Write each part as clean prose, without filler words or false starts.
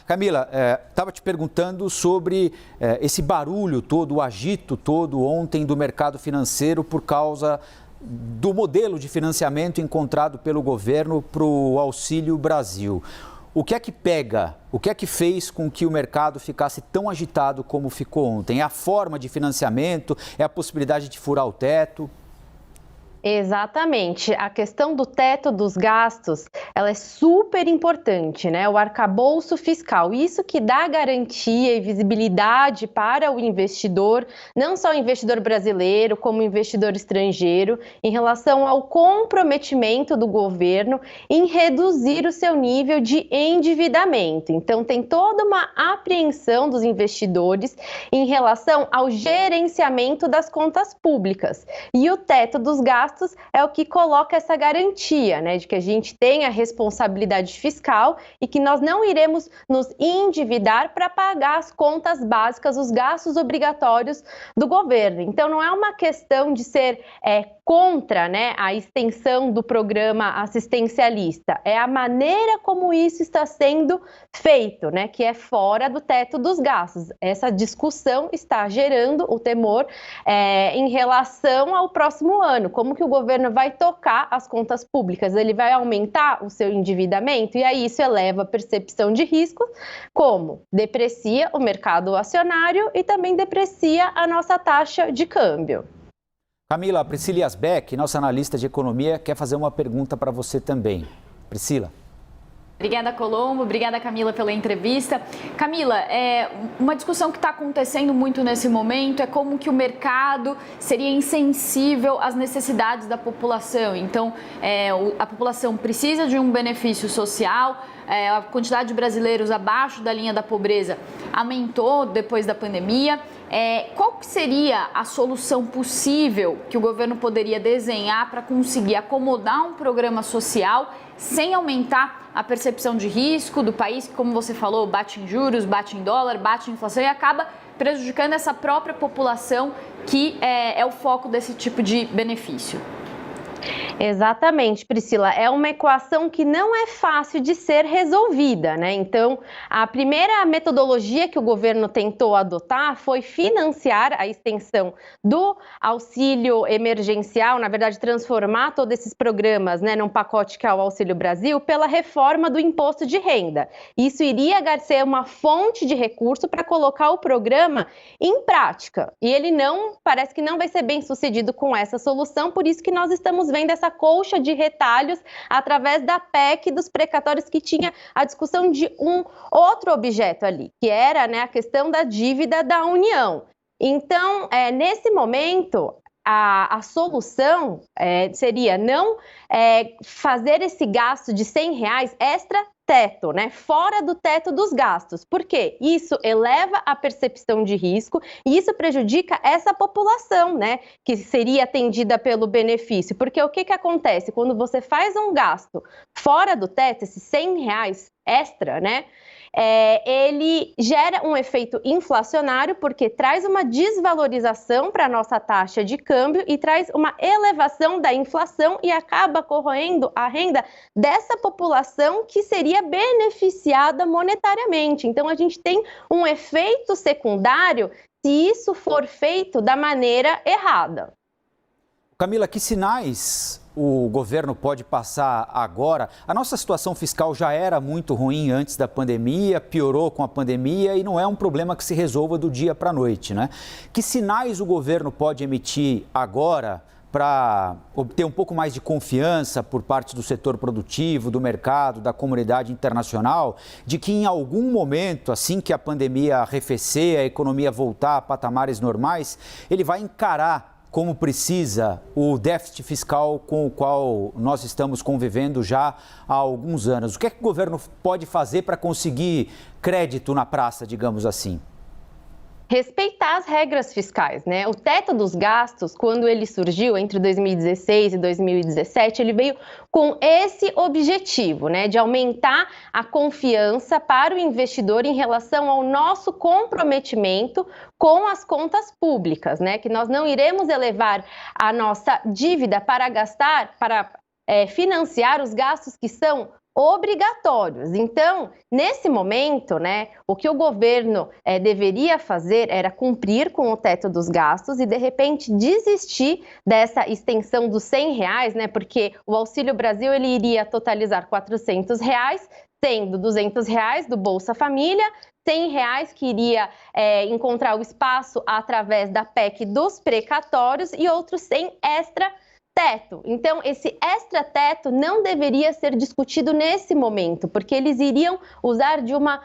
Camila, estava te perguntando sobre esse barulho todo, o agito todo ontem do mercado financeiro por causa do modelo de financiamento encontrado pelo governo para o Auxílio Brasil. O que é que pega? O que é que fez com que o mercado ficasse tão agitado como ficou ontem? É a forma de financiamento? É a possibilidade de furar o teto? Exatamente. A questão do teto dos gastos, ela é super importante, né? O arcabouço fiscal, isso que dá garantia e visibilidade para o investidor, não só o investidor brasileiro, como o investidor estrangeiro, em relação ao comprometimento do governo em reduzir o seu nível de endividamento. Então, tem toda uma apreensão dos investidores em relação ao gerenciamento das contas públicas. E o teto dos gastos é o que coloca essa garantia, né, de que a gente tem a responsabilidade fiscal e que nós não iremos nos endividar para pagar as contas básicas, os gastos obrigatórios do governo. Então, não é uma questão de ser contra, né, a extensão do programa assistencialista, é a maneira como isso está sendo feito, né, que é fora do teto dos gastos. Essa discussão está gerando o temor em relação ao próximo ano, como que o governo vai tocar as contas públicas, ele vai aumentar o seu endividamento e aí isso eleva a percepção de risco, como deprecia o mercado acionário e também deprecia a nossa taxa de câmbio. Camila, a Priscila Yasbeck, nossa analista de economia, quer fazer uma pergunta para você também. Priscila. Obrigada, Colombo. Obrigada, Camila, pela entrevista. Camila, uma discussão que está acontecendo muito nesse momento é como que o mercado seria insensível às necessidades da população. Então, a população precisa de um benefício social, a quantidade de brasileiros abaixo da linha da pobreza aumentou depois da pandemia. Qual que seria a solução possível que o governo poderia desenhar para conseguir acomodar um programa social sem aumentar a percepção de risco do país, que, como você falou, bate em juros, bate em dólar, bate em inflação e acaba prejudicando essa própria população que é o foco desse tipo de benefício? Exatamente, Priscila. É uma equação que não é fácil de ser resolvida, né? Então, a primeira metodologia que o governo tentou adotar foi financiar a extensão do auxílio emergencial, na verdade, transformar todos esses programas, né, num pacote que é o Auxílio Brasil, pela reforma do imposto de renda. Isso iria ser uma fonte de recurso para colocar o programa em prática. E ele parece que não vai ser bem sucedido com essa solução, por isso que nós estamos vendo essa colcha de retalhos através da PEC dos precatórios, que tinha a discussão de um outro objeto ali, que era, né, a questão da dívida da União. Então, nesse momento, a solução seria não fazer esse gasto de R$100 extra teto, né, fora do teto dos gastos. Por quê? Isso eleva a percepção de risco e isso prejudica essa população, né, que seria atendida pelo benefício. Porque o que acontece? Quando você faz um gasto fora do teto, esses R$100 extra, né, ele gera um efeito inflacionário, porque traz uma desvalorização para a nossa taxa de câmbio e traz uma elevação da inflação e acaba corroendo a renda dessa população que seria beneficiada monetariamente. Então, a gente tem um efeito secundário se isso for feito da maneira errada. Camila, que sinais o governo pode passar agora? A nossa situação fiscal já era muito ruim antes da pandemia, piorou com a pandemia e não é um problema que se resolva do dia para a noite, né? Que sinais o governo pode emitir agora para obter um pouco mais de confiança por parte do setor produtivo, do mercado, da comunidade internacional, de que em algum momento, assim que a pandemia arrefecer, a economia voltar a patamares normais, ele vai encarar como precisa o déficit fiscal com o qual nós estamos convivendo já há alguns anos? O que é que o governo pode fazer para conseguir crédito na praça, digamos assim? Respeitar as regras fiscais, né? O teto dos gastos, quando ele surgiu entre 2016 e 2017, ele veio com esse objetivo, né? De aumentar a confiança para o investidor em relação ao nosso comprometimento com as contas públicas, né? Que nós não iremos elevar a nossa dívida para gastar, para financiar os gastos que são obrigatórios. Então, nesse momento, né, o que o governo deveria fazer era cumprir com o teto dos gastos e, de repente, desistir dessa extensão dos R$100, né, porque o Auxílio Brasil ele iria totalizar R$400, sendo R$200 do Bolsa Família, R$100 que iria encontrar o espaço através da PEC dos precatórios e outros 100 extra teto. Então, esse extra-teto não deveria ser discutido nesse momento, porque eles iriam usar de uma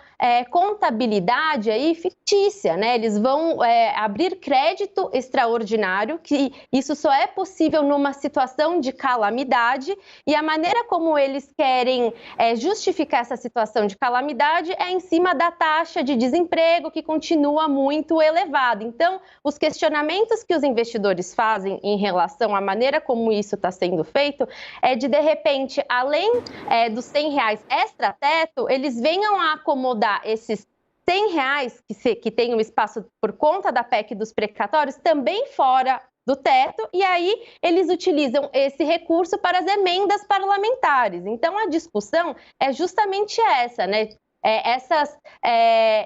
contabilidade aí fictícia, né? Eles vão abrir crédito extraordinário, que isso só é possível numa situação de calamidade, e a maneira como eles querem justificar essa situação de calamidade é em cima da taxa de desemprego, que continua muito elevada. Então, os questionamentos que os investidores fazem em relação à maneira como isso está sendo feito, é de repente, além dos R$100 extra-teto, eles venham a acomodar esses R$100 que tem um espaço por conta da PEC dos precatórios também fora do teto, e aí eles utilizam esse recurso para as emendas parlamentares. Então, a discussão é justamente essa, né? Essas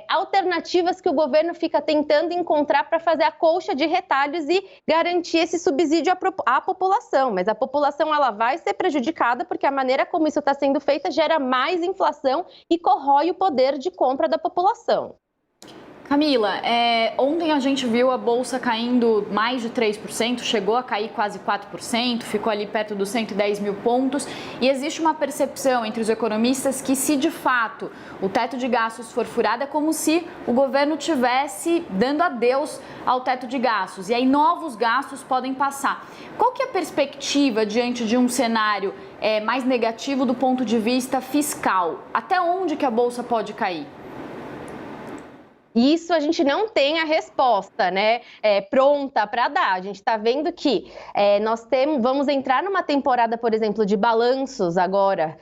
alternativas que o governo fica tentando encontrar para fazer a colcha de retalhos e garantir esse subsídio à população. Mas a população ela vai ser prejudicada porque a maneira como isso está sendo feita gera mais inflação e corrói o poder de compra da população. Camila, ontem a gente viu a Bolsa caindo mais de 3%, chegou a cair quase 4%, ficou ali perto dos 110 mil pontos e existe uma percepção entre os economistas que se de fato o teto de gastos for furado é como se o governo tivesse dando adeus ao teto de gastos e aí novos gastos podem passar. Qual que é a perspectiva diante de um cenário mais negativo do ponto de vista fiscal? Até onde que a Bolsa pode cair? Isso a gente não tem a resposta, né, pronta para dar. A gente está vendo que vamos entrar numa temporada, por exemplo, de balanços agora,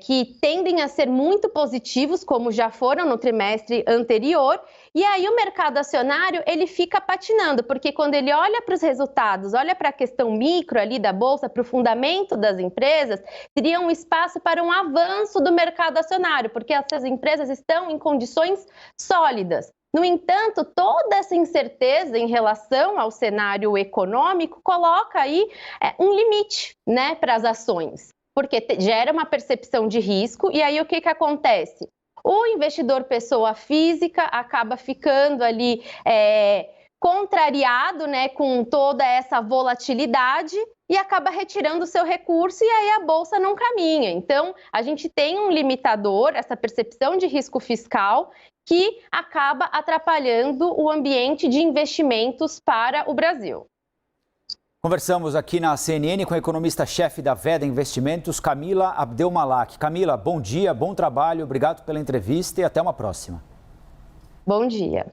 que tendem a ser muito positivos, como já foram no trimestre anterior, e aí o mercado acionário ele fica patinando, porque quando ele olha para os resultados, olha para a questão micro ali da Bolsa, para o fundamento das empresas, teria um espaço para um avanço do mercado acionário, porque essas empresas estão em condições sólidas. No entanto, toda essa incerteza em relação ao cenário econômico coloca aí um limite, né, para as ações, porque gera uma percepção de risco e aí o que acontece? O investidor pessoa física acaba ficando ali contrariado, né, com toda essa volatilidade e acaba retirando o seu recurso e aí a Bolsa não caminha. Então, a gente tem um limitador, essa percepção de risco fiscal, que acaba atrapalhando o ambiente de investimentos para o Brasil. Conversamos aqui na CNN com a economista-chefe da Veda Investimentos, Camila Abdelmalak. Camila, bom dia, bom trabalho, obrigado pela entrevista e até uma próxima. Bom dia.